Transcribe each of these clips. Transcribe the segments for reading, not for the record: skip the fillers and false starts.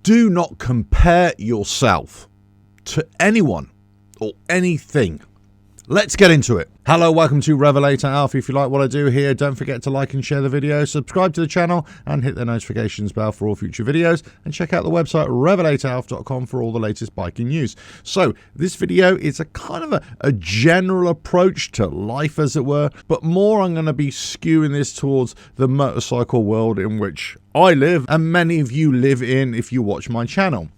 Do not compare yourself to anyone or anything. Let's get into it. Hello, welcome to RevelatorAlf. If you like what I do here, don't forget to like and share the video, subscribe to the channel, and hit the notifications bell for all future videos. And check out the website RevelatorAlf.com for all the latest biking news. So this video is a kind of a general approach to life, as it were, but more I'm going to be skewing this towards the motorcycle world in which I live and many of you live in if you watch my channel.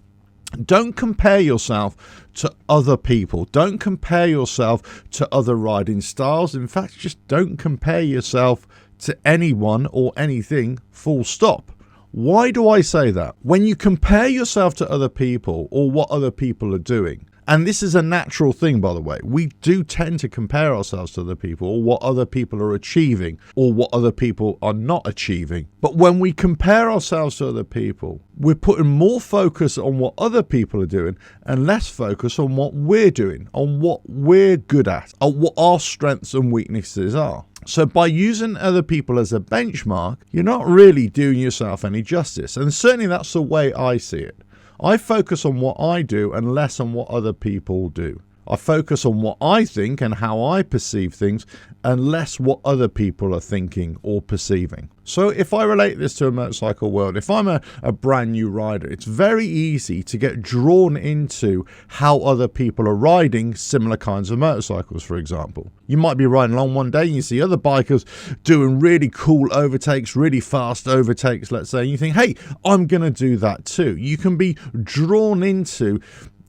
Don't compare yourself to other people. Don't compare yourself to other riding styles. In fact, just don't compare yourself to anyone or anything, full stop. Why do I say that? When you compare yourself to other people or what other people are doing, and this is a natural thing, by the way, we do tend to compare ourselves to other people or what other people are achieving or what other people are not achieving. But when we compare ourselves to other people, we're putting more focus on what other people are doing and less focus on what we're doing, on what we're good at, on what our strengths and weaknesses are. So by using other people as a benchmark, you're not really doing yourself any justice. And certainly that's the way I see it. I focus on what I do and less on what other people do. I focus on what I think and how I perceive things and less what other people are thinking or perceiving. So if I relate this to a motorcycle world, if I'm a brand new rider, it's very easy to get drawn into how other people are riding similar kinds of motorcycles, for example. You might be riding along one day and you see other bikers doing really cool overtakes, really fast overtakes, let's say, and you think, hey, I'm going to do that too. You can be drawn into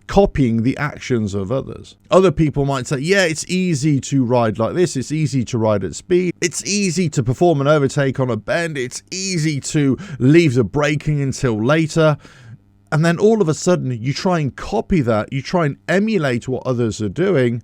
copying the actions of others. Other people might say, yeah, it's easy to ride like this. It's easy to ride at speed. It's easy to perform an overtake on a bend. It's easy to leave the braking until later. And then all of a sudden you try and copy that. You try and emulate what others are doing.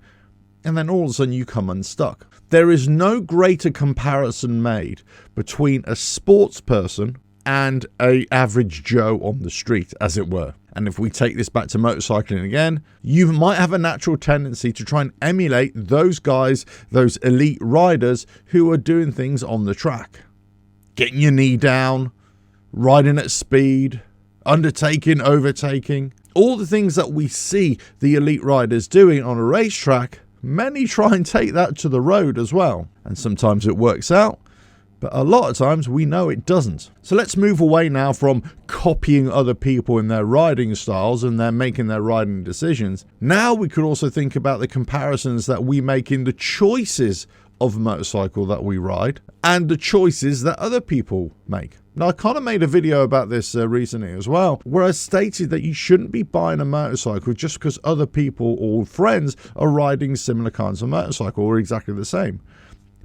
And then all of a sudden you come unstuck. There is no greater comparison made between a sports person and an average Joe on the street, as it were. And if we take this back to motorcycling again, you might have a natural tendency to try and emulate those guys, those elite riders who are doing things on the track. Getting your knee down, riding at speed, undertaking, overtaking. All the things that we see the elite riders doing on a racetrack, many try and take that to the road as well. And sometimes it works out. But a lot of times we know it doesn't. So let's move away now from copying other people in their riding styles and they're making their riding decisions. Now we could also think about the comparisons that we make in the choices of motorcycle that we ride and the choices that other people make. Now, I kind of made a video about this recently as well, where I stated that you shouldn't be buying a motorcycle just because other people or friends are riding similar kinds of motorcycle or exactly the same.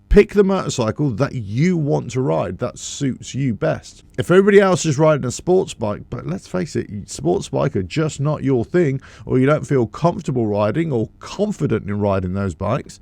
Pick the motorcycle that you want to ride, that suits you best. If everybody else is riding a sports bike, but let's face it, sports bike are just not your thing, or you don't feel comfortable riding or confident in riding those bikes,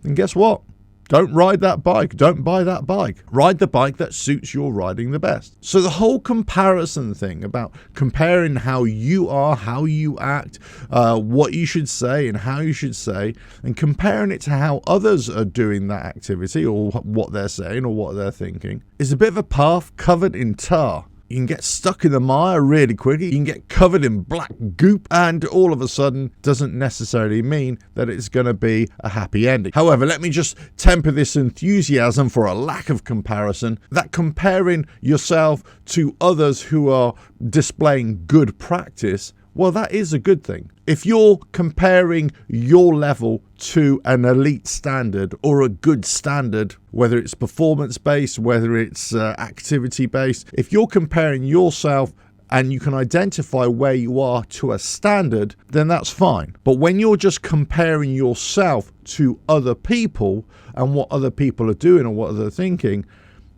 then guess what? Don't ride that bike. Don't buy that bike. Ride the bike that suits your riding the best. So the whole comparison thing about comparing how you are, how you act, what you should say and how you should say, and comparing it to how others are doing that activity or what they're saying or what they're thinking is a bit of a path covered in tar. You can get stuck in the mire really quickly. You can get covered in black goop, and all of a sudden doesn't necessarily mean that it's going to be a happy ending. However, let me just temper this enthusiasm for a lack of comparison, that comparing yourself to others who are displaying good practice, well, that is a good thing. If you're comparing your level to an elite standard or a good standard, whether it's performance-based, whether it's activity-based, if you're comparing yourself and you can identify where you are to a standard, then that's fine. But when you're just comparing yourself to other people and what other people are doing or what they're thinking,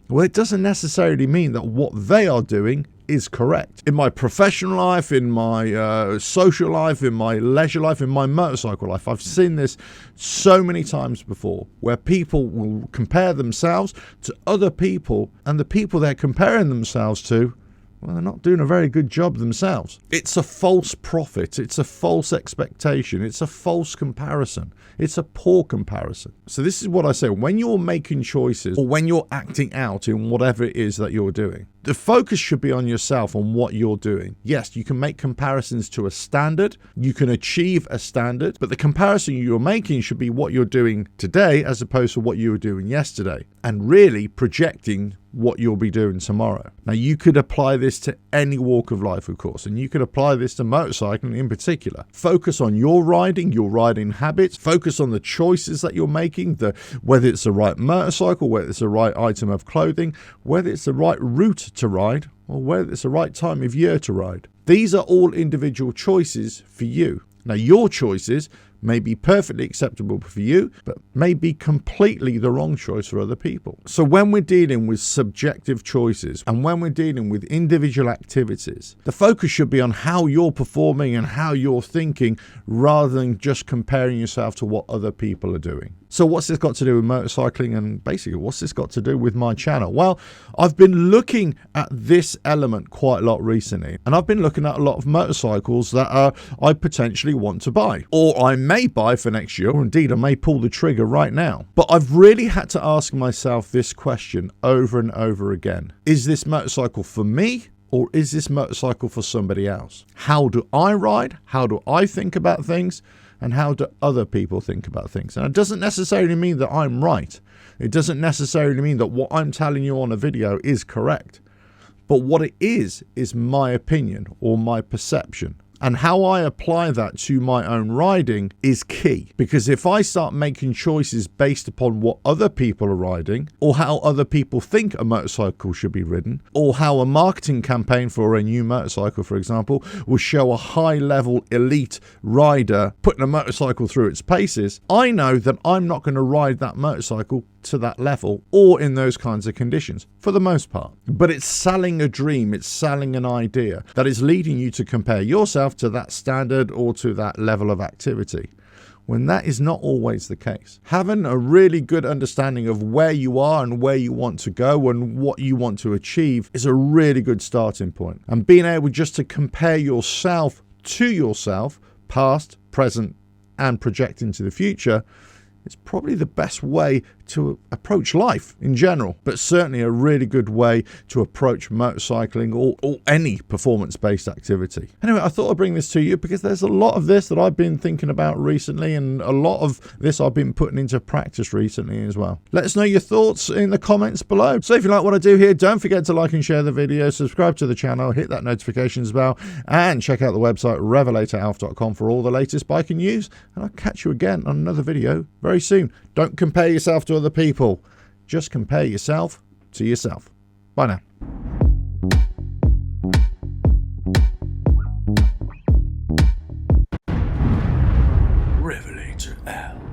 well, it doesn't necessarily mean that what they are doing is correct. In my professional life, in my social life, in my leisure life, in my motorcycle life, I've seen this so many times before, where people will compare themselves to other people, and the people they're comparing themselves to, well, they're not doing a very good job themselves. It's a false prophet. It's a false expectation. It's a false comparison. It's a poor comparison. So this is what I say. When you're making choices or when you're acting out in whatever it is that you're doing, The focus should be on yourself, on what you're doing. Yes, you can make comparisons to a standard. You can achieve a standard, but the comparison you're making should be what you're doing today as opposed to what you were doing yesterday, and really projecting what you'll be doing tomorrow. Now, you could apply this to any walk of life, of course, and you could apply this to motorcycling in particular. Focus on your riding habits, focus on the choices that you're making, whether it's the right motorcycle, whether it's the right item of clothing, whether it's the right route to ride, or whether it's the right time of year to ride. These are all individual choices for you. Now, your choices may be perfectly acceptable for you, but may be completely the wrong choice for other people. So when we're dealing with subjective choices and when we're dealing with individual activities, the focus should be on how you're performing and how you're thinking rather than just comparing yourself to what other people are doing. So what's this got to do with motorcycling, and basically what's this got to do with my channel? Well, I've been looking at this element quite a lot recently, and I've been looking at a lot of motorcycles that I potentially want to buy, or I may buy for next year, or indeed I may pull the trigger right now. But I've really had to ask myself this question over and over again. Is this motorcycle for me? Or is this motorcycle for somebody else? How do I ride? How do I think about things? And how do other people think about things? And it doesn't necessarily mean that I'm right. It doesn't necessarily mean that what I'm telling you on a video is correct. But what it is my opinion or my perception. And how I apply that to my own riding is key. Because if I start making choices based upon what other people are riding, or how other people think a motorcycle should be ridden, or how a marketing campaign for a new motorcycle, for example, will show a high-level elite rider putting a motorcycle through its paces, I know that I'm not going to ride that motorcycle to that level or in those kinds of conditions for the most part. But it's selling a dream, it's selling an idea that is leading you to compare yourself to that standard or to that level of activity, when that is not always the case. Having a really good understanding of where you are and where you want to go and what you want to achieve is a really good starting point. And being able just to compare yourself to yourself, past, present, and project into the future, it's probably the best way to approach life in general, but certainly a really good way to approach motorcycling or any performance-based activity. Anyway, I thought I'd bring this to you because there's a lot of this that I've been thinking about recently, and a lot of this I've been putting into practice recently as well. Let us know your thoughts in the comments below. So if you like what I do here, don't forget to like and share the video, subscribe to the channel, hit that notifications bell, and check out the website RevelatorAlf.com for all the latest biking news. And I'll catch you again on another video very soon. Don't compare yourself to other people. Just compare yourself to yourself. Bye now. RevelatorAlf.